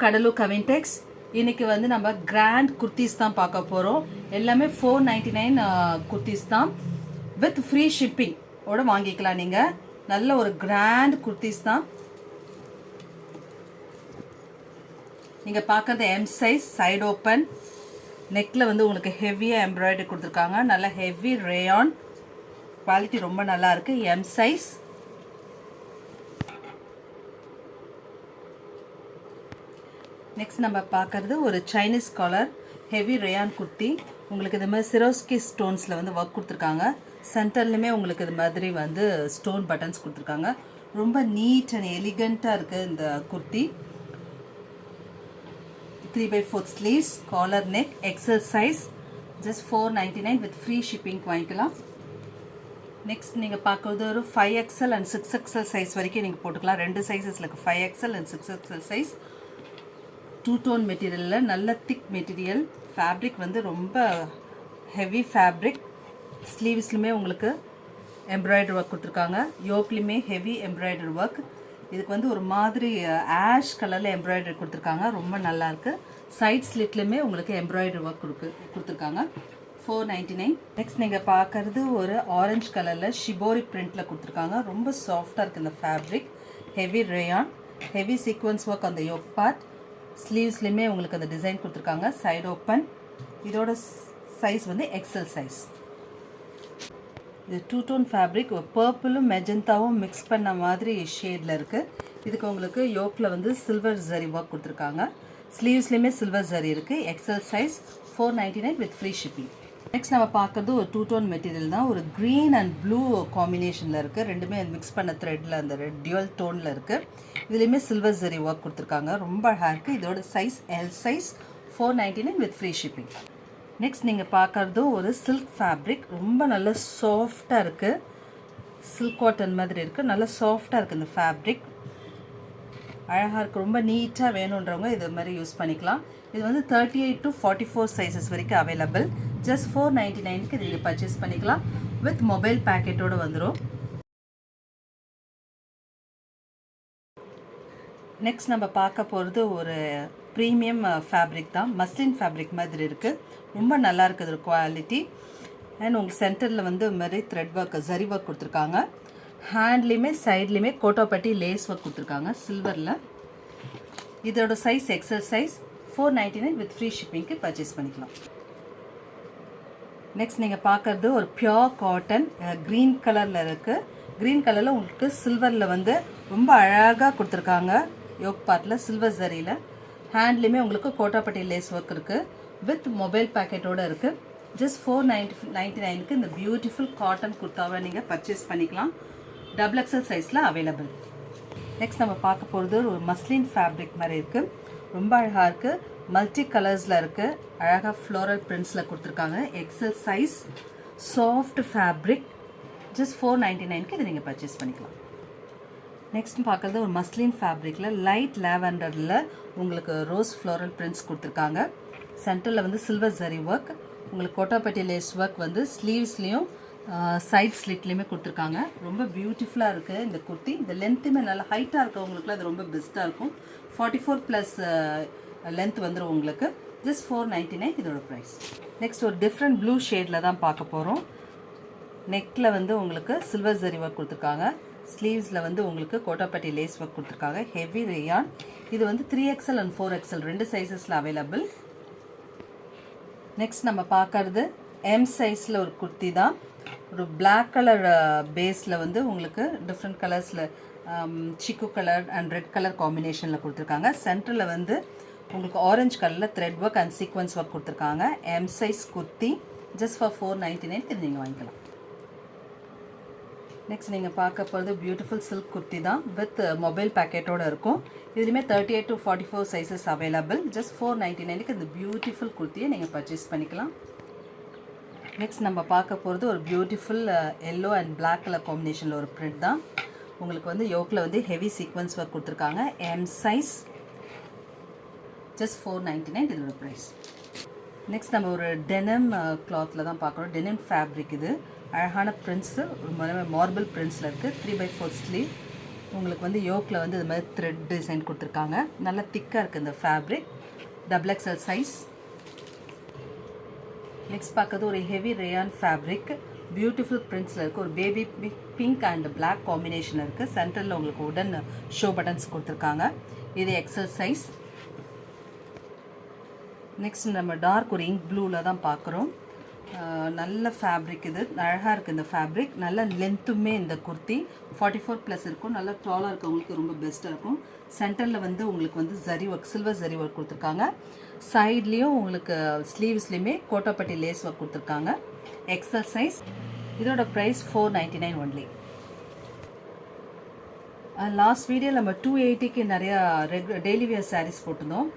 கடலூர் கவின்டெக்ஸ். இன்னைக்கு வந்து நம்ம கிராண்ட் குர்த்திஸ் தான் பார்க்க போகிறோம். எல்லாமே 499 குர்த்திஸ் தான், வித் ஃப்ரீ ஷிப்பிங் ஓட வாங்கிக்கலாம். நீங்கள் நல்ல ஒரு கிராண்ட் குர்த்திஸ் தான். நீங்கள் பார்க்குறது எம் சைஸ், சைடு ஓப்பன், நெக்கில் வந்து உங்களுக்கு ஹெவியாக எம்ப்ராய்டரி கொடுத்துருக்காங்க. நல்ல ஹெவி ரேயான், குவாலிட்டி ரொம்ப நல்லா இருக்குது. M size. நெக்ஸ்ட் நம்ம பார்க்குறது ஒரு Chinese collar heavy rayon kurti. உங்களுக்கு இது மாதிரி சிரோஸ்கி ஸ்டோன்ஸில் வந்து ஒர்க் கொடுத்துருக்காங்க. சென்டர்லையுமே உங்களுக்கு இது மாதிரி வந்து ஸ்டோன் பட்டன்ஸ் கொடுத்துருக்காங்க. ரொம்ப நீட் அண்ட் எலிகண்ட்டாக இருக்குது இந்த kurti. 3/4 sleeves, collar neck, XL size, just 499 with free shipping வாங்கிக்கலாம். நெக்ஸ்ட் நீங்கள் பார்க்குறது ஒரு 5XL அண்ட் 6XL சைஸ் வரைக்கும் நீங்கள் போட்டுக்கலாம். ரெண்டு சைஸஸில் இருக்குது, 5XL and 6XL size. Two tone மெட்டீரியலில் நல்ல திக் மெட்டீரியல். ஃபேப்ரிக் வந்து ரொம்ப ஹெவி ஃபேப்ரிக். ஸ்லீவ்ஸ்லுமே உங்களுக்கு எம்ப்ராய்டரி ஒர்க் கொடுத்துருக்காங்க. யோக்லையுமே ஹெவி எம்ப்ராய்டரி ஒர்க். இதுக்கு வந்து ஒரு மாதிரி ஆஷ் கலரில் எம்ப்ராய்டரி கொடுத்துருக்காங்க. ரொம்ப நல்லாயிருக்கு. சைட் ஸ்லிட்லையுமே உங்களுக்கு எம்ப்ராய்டரி ஒர்க் கொடுத்துருக்காங்க. 499. நெக்ஸ்ட் நீங்கள் பார்க்குறது ஒரு ஆரஞ்சு கலரில் ஷிபோரி பிரிண்டில் கொடுத்துருக்காங்க. ரொம்ப சாஃப்டாக இருக்குது இந்த fabric. Heavy rayon, heavy sequins work அந்த யோக் பார்ட். ஸ்லீவ்ஸ்லையுமே உங்களுக்கு அந்த டிசைன் கொடுத்துருக்காங்க. Side open. இதோட சைஸ் வந்து எக்ஸல் சைஸ். இது டூ டோன் ஃபேப்ரிக், பர்பிளும் மெஜந்தாவும் மிக்ஸ் பண்ண மாதிரி ஷேடில் இருக்குது. இதுக்கு உங்களுக்கு யோக்கில் வந்து சில்வர் ஜரி ஒர்க் கொடுத்துருக்காங்க. ஸ்லீவ்ஸ்லையுமே சில்வர் ஜரி இருக்குது. XL size, 499 with free shipping. Next நம்ம பார்க்குறது ஒரு டூ டோன் மெட்டீரியல் தான். ஒரு க்ரீன் அண்ட் ப்ளூ காம்பினேஷனில் இருக்குது. ரெண்டுமே மிக்ஸ் பண்ண த்ரெட்டில் அந்த டியூவல் டோனில் இருக்குது. இதுலேயுமே சில்வர் ஜரி ஒர்க் கொடுத்துருக்காங்க. ரொம்ப அழகாக இருக்குது. இதோட size L size, 499 with free shipping. Next நீங்கள் பார்க்குறது ஒரு சில்க் ஃபேப்ரிக். ரொம்ப நல்ல சாஃப்டாக இருக்குது. சில்க் காட்டன் மாதிரி இருக்குது. நல்ல சாஃப்டாக இருக்குது இந்த ஃபேப்ரிக். அழகாக இருக்குது. ரொம்ப நீட்டாக வேணுன்றவங்க இது மாதிரி யூஸ் பண்ணிக்கலாம். இது வந்து 38 to 44 சைஸஸ் வரைக்கும் அவைலபிள். ஜஸ்ட் 499க்கு நீங்கள் பர்ச்சேஸ் பண்ணிக்கலாம். வித் மொபைல் பேக்கெட்டோடு வந்துடும். நெக்ஸ்ட் நம்ம பார்க்க போகிறது ஒரு ப்ரீமியம் ஃபேப்ரிக் தான். மஸ்லின் ஃபேப்ரிக் மாதிரி இருக்குது. ரொம்ப நல்லா இருக்குது ஒரு குவாலிட்டி. அண்ட் உங்களுக்கு சென்டரில் வந்து இது மாதிரி த்ரெட் ஒர்க், ஜரி ஒர்க் கொடுத்துருக்காங்க. ஹேண்ட்லேயுமே சைட்லேயுமே கோட்டோப்பட்டி லேஸ் ஒர்க் கொடுத்துருக்காங்க சில்வரில். இதோட size XL size, 499 with free ஷிப்பிங்க்கு பர்ச்சேஸ் பண்ணிக்கலாம். நெக்ஸ்ட் நீங்கள் பார்க்குறது ஒரு பியோர் காட்டன் க்ரீன் கலரில் இருக்குது. க்ரீன் கலரில் உங்களுக்கு சில்வரில் வந்து ரொம்ப அழகாக கொடுத்துருக்காங்க. யோக் பார்ட்டில் சில்வர் ஜரியில். ஹேண்ட்லேயுமே உங்களுக்கு கோட்டாப்பட்டி லேஸ் ஒர்க் இருக்குது. வித் மொபைல் பேக்கெட்டோடு இருக்குது. ஜஸ்ட் 499க்கு இந்த பியூட்டிஃபுல் காட்டன் குர்த்தாவை நீங்கள் பர்ச்சேஸ் பண்ணிக்கலாம். XXL சைஸில் அவைலபிள். நெக்ஸ்ட் நம்ம பார்க்க போகிறது ஒரு மஸ்லின் ஃபேப்ரிக் மாதிரி இருக்குது. ரொம்ப அழகாக இருக்குது. மல்டி கலர்ஸில் இருக்குது. அழகாக ஃப்ளோரல் பிரிண்ட்ஸில் கொடுத்துருக்காங்க. XL size, soft fabric. Just 499க்கு இதை நீங்கள் பர்ச்சேஸ் பண்ணிக்கலாம். நெக்ஸ்ட் பார்க்குறது ஒரு மஸ்லின் ஃபேப்ரிக்கில் லைட் லாவெண்டரில் உங்களுக்கு ரோஸ் ஃப்ளோரல் பிரிண்ட்ஸ் கொடுத்துருக்காங்க. சென்டரில் வந்து சில்வர் ஜரி ஒர்க். உங்களுக்கு கோட்டாப்பட்டி லேஸ் ஒர்க் வந்து ஸ்லீவ்ஸ்லேயும் சைட் ஸ்லிட்லேயுமே கொடுத்துருக்காங்க. ரொம்ப பியூட்டிஃபுல்லாக இருக்குது இந்த குர்த்தி. இந்த லென்த்துமே நல்லா ஹைட்டாக இருக்கவங்களுக்குலாம் அது ரொம்ப பெஸ்ட்டாக இருக்கும். 44+ லென்த் வந்துடும் உங்களுக்கு. ஜஸ்ட் 499 இதோட ப்ரைஸ். நெக்ஸ்ட் ஒரு டிஃப்ரெண்ட் ப்ளூ ஷேடில் தான் பார்க்க போகிறோம். நெக்கில் வந்து உங்களுக்கு சில்வர் ஜரி ஒர்க் கொடுத்துருக்காங்க. ஸ்லீவ்ஸில் வந்து உங்களுக்கு கோட்டாப்பட்டி லேஸ் ஒர்க் கொடுத்துருக்காங்க. Heavy rayon. இது வந்து 3XL அண்ட் 4XL ரெண்டு சைஸஸில் அவைலபிள். நெக்ஸ்ட் நம்ம பார்க்கறது எம் சைஸில் ஒரு குர்த்தி தான். ஒரு பிளாக் கலர் பேஸில் வந்து உங்களுக்கு டிஃப்ரெண்ட் கலர்ஸில் சிக்கு கலர் அண்ட் ரெட் கலர் காம்பினேஷனில் கொடுத்துருக்காங்க. சென்டரில் வந்து உங்களுக்கு ஆரஞ்சு கலரில் thread work and sequins work கொடுத்துருக்காங்க. M size kurti. Just for 499 இது நீங்கள் வாங்கிக்கலாம். நெக்ஸ்ட் நீங்கள் பார்க்க போகிறது பியூட்டிஃபுல் சில்க் குர்த்தி தான். வித் மொபைல் பேக்கெட்டோடு இருக்கும். இதுலேயுமே 38 to 44 சைஸஸ் அவைலபிள். ஜஸ்ட் 499க்கு இந்த பியூட்டிஃபுல் குர்த்தியை நீங்கள் பர்ச்சேஸ் பண்ணிக்கலாம். நெக்ஸ்ட் நம்ம பார்க்க போகிறது ஒரு beautiful yellow and black colour காம்பினேஷனில் ஒரு பிரிண்ட் தான். உங்களுக்கு வந்து யோக்கில் வந்து ஹெவி சீக்வன்ஸ் ஒர்க் கொடுத்துருக்காங்க. எம் சைஸ், ஜஸ்ட் 499 இதோட ப்ரைஸ். நெக்ஸ்ட் நம்ம ஒரு டெனம் கிளாத்தில் தான் பார்க்குறோம். டெனிம் ஃபேப்ரிக் இது. அழகான பிரிண்ட்ஸு, ஒரு மார்பிள் பிரிண்ட்ஸில் இருக்குது. 3/4 ஸ்லீவ். உங்களுக்கு வந்து யோக்கில் வந்து இது மாதிரி த்ரெட் டிசைன் கொடுத்துருக்காங்க. நல்லா திக்காக இருக்குது இந்த fabric. Double XL size. Next பார்க்குறது ஒரு ஹெவி ரேயான் ஃபேப்ரிக். பியூட்டிஃபுல் பிரிண்ட்ஸில் இருக்குது. ஒரு baby pink and black combination இருக்குது. சென்டரில் உங்களுக்கு உடன் ஷோ பட்டன்ஸ் கொடுத்துருக்காங்க. இது எக்ஸல் சைஸ். நெக்ஸ்ட் நம்ம டார்க் ஒரு இங்க் ப்ளூவில் தான் பார்க்குறோம். நல்ல ஃபேப்ரிக். இது அழகாக இருக்குது இந்த ஃபேப்ரிக். நல்ல லென்த்துமே இந்த குர்த்தி 44+ இருக்கும். நல்லா டாலாக இருக்கவங்களுக்கு ரொம்ப பெஸ்ட்டாக இருக்கும். சென்டரில் வந்து உங்களுக்கு வந்து zari work, silver zari work கொடுத்துருக்காங்க. சைட்லேயும் உங்களுக்கு ஸ்லீவ்ஸ்லேயுமே கோட்டாப்பட்டி லேஸ் ஒர்க் கொடுத்துருக்காங்க. XL size. இதோட ப்ரைஸ் 499 ஒன்லி. லாஸ்ட் வீடியோ நம்ம 280க்கு நிறையா டெய்லி வியர் சாரீஸ் போட்டிருந்தோம்.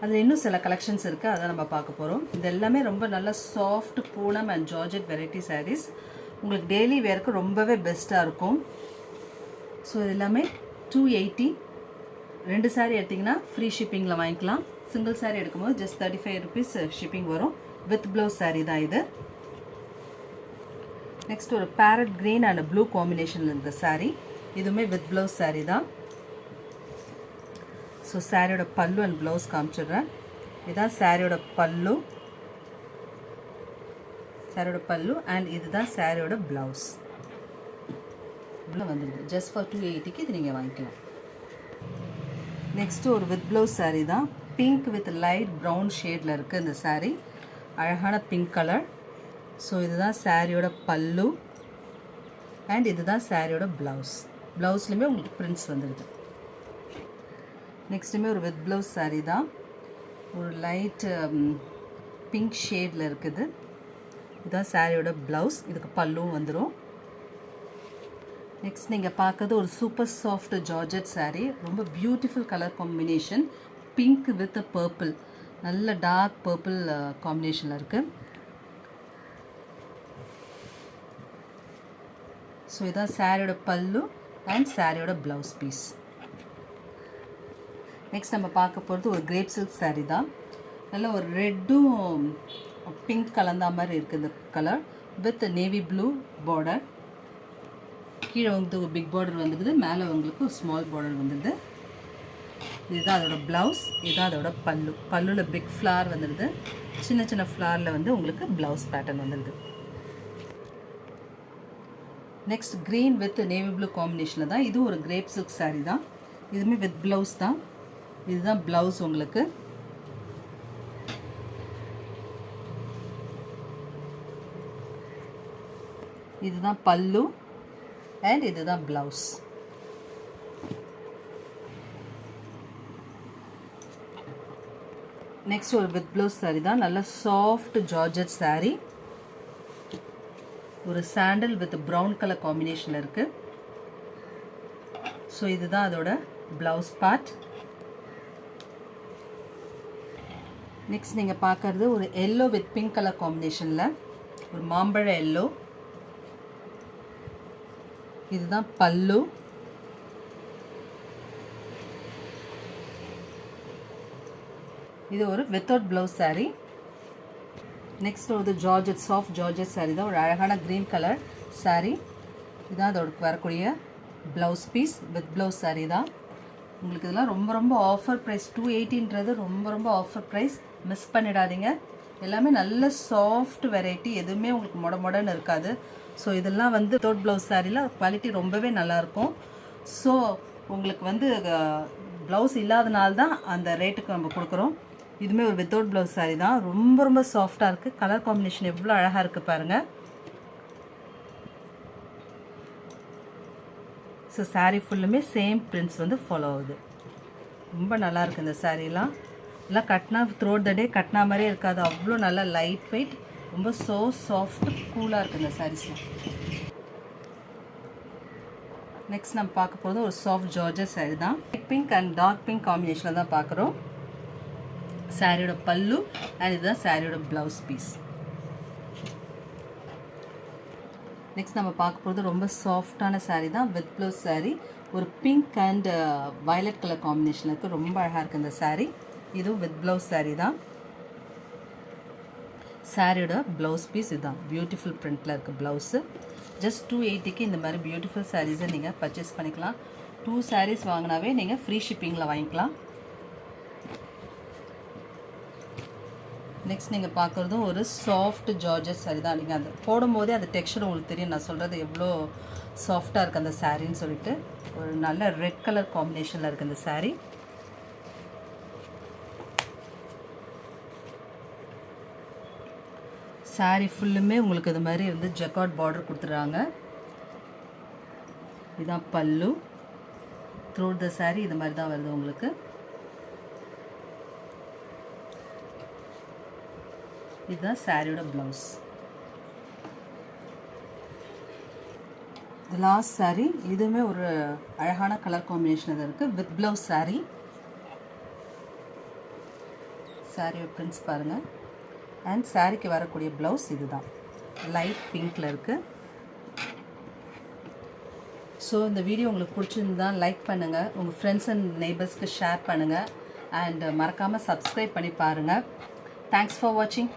அதில் இன்னும் சில கலெக்ஷன்ஸ் இருக்குது, அதை நம்ம பார்க்க போகிறோம். இது எல்லாமே ரொம்ப நல்ல soft Poonam and georgette variety saris. உங்களுக்கு டெய்லி வேருக்கு ரொம்பவே பெஸ்ட்டாக இருக்கும். ஸோ இது எல்லாமே 280. 2 சாரீ எடுத்திங்கன்னா ஃப்ரீ ஷிப்பிங்கில் வாங்கிக்கலாம். சிங்கிள் சாரீ எடுக்கும்போது ஜஸ்ட் 35 rupees ஷிப்பிங் வரும். வித் ப்ளவுஸ் சாரீ தான் இது. நெக்ஸ்ட் ஒரு பேரட் க்ரீன் அண்ட் ப்ளூ காம்பினேஷனில் இருந்த சாரீ. இதுவுமே வித் ப்ளவுஸ் சாரீ தான். ஸோ சாரியோட பல்லு அண்ட் ப்ளவுஸ் காமிச்சிடுறேன். இதுதான் சாரியோட பல்லு. சாரியோட பல்லு அண்ட் இதுதான் சாரியோட ப்ளவுஸ். இவ்வளோ வந்துடுது. ஜஸ்ட் ஃபார் 280க்கு இது நீங்கள் வாங்கிக்கலாம். நெக்ஸ்ட்டு ஒரு வித் ப்ளவுஸ் சாரீ தான். பிங்க் வித் லைட் ப்ரௌன் ஷேடில் இருக்குது இந்த சாரீ. அழகான பிங்க் கலர். ஸோ இதுதான் சாரியோட பல்லு அண்ட் இதுதான் சாரியோட ப்ளவுஸ். ப்ளவுஸ்லையுமே உங்களுக்கு பிரிண்ட்ஸ் வந்துடுது. நெக்ஸ்ட்டுமே ஒரு வித் ப்ளவுஸ் சாரீ தான். ஒரு லைட் பிங்க் ஷேடில் இருக்குது. இதுதான் சாரியோட ப்ளவுஸ். இதுக்கு பல்லும் வந்துடும். நெக்ஸ்ட் நீங்கள் பார்க்குறது ஒரு சூப்பர் சாஃப்ட் ஜார்ஜெட் சாரீ. ரொம்ப beautiful colour combination. Pink with purple. நல்ல டார்க் பர்பிள் காம்பினேஷனில் இருக்குது. ஸோ இதுதான் சாரியோட பல்லு அண்ட் சாரியோட ப்ளவுஸ் பீஸ். நெக்ஸ்ட் நம்ம பார்க்க போகிறது ஒரு கிரேப் சில்க் சாரீ தான். நல்ல ஒரு ரெட்டும் பிங்க் கலந்த மாதிரி இருக்குது இந்த colour. With navy blue border. கீழே வந்து ஒரு பிக் பார்டர் வந்துடுது. மேலே உங்களுக்கு ஒரு ஸ்மால் பார்டர் வந்துடுது. இதுதான் அதோட ப்ளவுஸ். இதுதான் அதோட பல்லு. பல்லுவில் பிக் ஃப்ளார் வந்துடுது. சின்ன சின்ன ஃப்ளாரில் வந்து உங்களுக்கு ப்ளவுஸ் பேட்டர்ன் வந்துடுது. Next green with navy blue காம்பினேஷனில் தான். இது ஒரு கிரேப் சில்க் சாரீ தான். இதுவுமே வித் ப்ளவுஸ் தான். இதுதான் ப்ளவுஸ் உங்களுக்கு. இதுதான் பல்லு அண்ட் இதுதான் ப்ளவுஸ். நெக்ஸ்ட் ஒரு வித் ப்ளவுஸ் சாரீ தான். நல்ல சாஃப்ட் ஜார்ஜெட் சாரீ. ஒரு சாண்டல் வித் ப்ரௌன் கலர் காம்பினேஷனில் இருக்குது. ஸோ இதுதான் அதோட ப்ளவுஸ் பார்ட். நெக்ஸ்ட் நீங்கள் பார்க்குறது ஒரு எல்லோ வித் பிங்க் கலர் காம்பினேஷனில் ஒரு மாம்பழ எல்லோ. இதுதான் பல்லு. இது ஒரு வித்தவுட் ப்ளவுஸ் சாரீ. நெக்ஸ்ட் ஒரு ஜார்ஜெட் சாஃப்ட் ஜார்ஜெட் சாரீ தான். ஒரு அழகான க்ரீன் கலர் சாரீ. இதுதான் அதோட வரக்கூடிய blouse piece. With blouse sari தான். உங்களுக்கு இதெல்லாம் ரொம்ப ரொம்ப ஆஃபர் ப்ரைஸ். 280ன்றது ரொம்ப ரொம்ப ஆஃபர் ப்ரைஸ். மிஸ் பண்ணிடாதீங்க. எல்லாமே நல்ல சாஃப்ட் வெரைட்டி. எதுவுமே உங்களுக்கு மொடன்னு இருக்காது. ஸோ இதெல்லாம் வந்து வித்தவுட் ப்ளவுஸ் சாரீல குவாலிட்டி ரொம்பவே நல்லாயிருக்கும். ஸோ உங்களுக்கு வந்து ப்ளவுஸ் இல்லாதனால தான் அந்த ரேட்டுக்கு நம்ம கொடுக்குறோம். இதுவுமே ஒரு வித்தவுட் ப்ளவுஸ் சாரீ தான். ரொம்ப ரொம்ப சாஃப்டாக இருக்குது. கலர் காம்பினேஷன் எவ்வளோ அழகாக இருக்குது பாருங்கள். ஸோ சாரீ ஃபுல்லுமே சேம் பிரிண்ட்ஸ் வந்து ஃபாலோ ஆகுது. ரொம்ப நல்லாயிருக்கு இந்த சாரீலாம். எல்லாம் கட்டினா த்ரூ த டே கட்டினா மாதிரியே இருக்காது. அவ்வளோ நல்லா லைட் வெயிட். ரொம்ப சாஃப்ட் கூலாக இருக்குது இந்த சாரீஸ்லாம். நெக்ஸ்ட் நம்ம பார்க்க போகிறது ஒரு சாஃப்ட் ஜார்ஜெட் சாரீ தான். பிங்க் அண்ட் டார்க் பிங்க் காம்பினேஷனில் தான் பார்க்குறோம். சாரியோட பல்லு அண்ட் இதுதான் சாரியோட ப்ளவுஸ் பீஸ். நெக்ஸ்ட் நம்ம பார்க்க போகிறது ரொம்ப சாஃப்டான சாரீ தான். With blouse sari. ஒரு பிங்க் அண்ட் வயலட் கலர் காம்பினேஷனில் இருக்குது. ரொம்ப அழகாக இருக்குது இந்த சாரீ. இதுவும் வித் ப்ளவுஸ் சாரீ தான். சாரியோட ப்ளவுஸ் பீஸ் இதுதான். பியூட்டிஃபுல் பிரிண்டில் இருக்குது ப்ளவுஸு. ஜஸ்ட் 280க்கு இந்த மாதிரி பியூட்டிஃபுல் சாரீஸை நீங்கள் பர்ச்சேஸ் பண்ணிக்கலாம். 2 sarees வாங்கினாவே நீங்கள் ஃப்ரீ ஷிப்பிங்கில் வாங்கிக்கலாம். நெக்ஸ்ட் நீங்கள் பார்க்குறதும் ஒரு சாஃப்ட் ஜார்ஜஸ் saree தான். நீங்கள் அந்த போடும்போதே அந்த டெக்ஸ்சர் உங்களுக்கு தெரியும். நான் சொல்கிறது எவ்வளோ சாஃப்டாக இருக்குது அந்த சாரின்னு சொல்லிட்டு. ஒரு நல்ல ரெட் கலர் காம்பினேஷனில் இருக்குது இந்த saree. saree ஃபுல்லுமே உங்களுக்கு இது மாதிரி வந்து ஜக்கார்ட் பார்டர் கொடுத்துறாங்க. இதுதான் பல்லு. த்ரூட் த saree இது மாதிரி தான் வருது உங்களுக்கு. இதுதான் சாரியோட ப்ளவுஸ். இது லாஸ்ட் saree. இதுவுமே ஒரு அழகான கலர் காம்பினேஷன் இருக்குது வித் ப்ளவுஸ் saree. சாரியோட பிரிண்ட்ஸ் பாருங்கள். அண்ட் சாரிக்கு வரக்கூடிய ப்ளவுஸ் இதுதான் லைட் பிங்க்கில் இருக்குது. ஸோ இந்த வீடியோ உங்களுக்கு பிடிச்சிருந்தா லைக் பண்ணுங்கள், உங்கள் ஃப்ரெண்ட்ஸ் அண்ட் நெய்பர்ஸ்க்கு ஷேர் பண்ணுங்கள், அண்ட் மறக்காமல் சப்ஸ்கிரைப் பண்ணி பாருங்கள். தேங்க்ஸ் ஃபார் வாட்சிங்.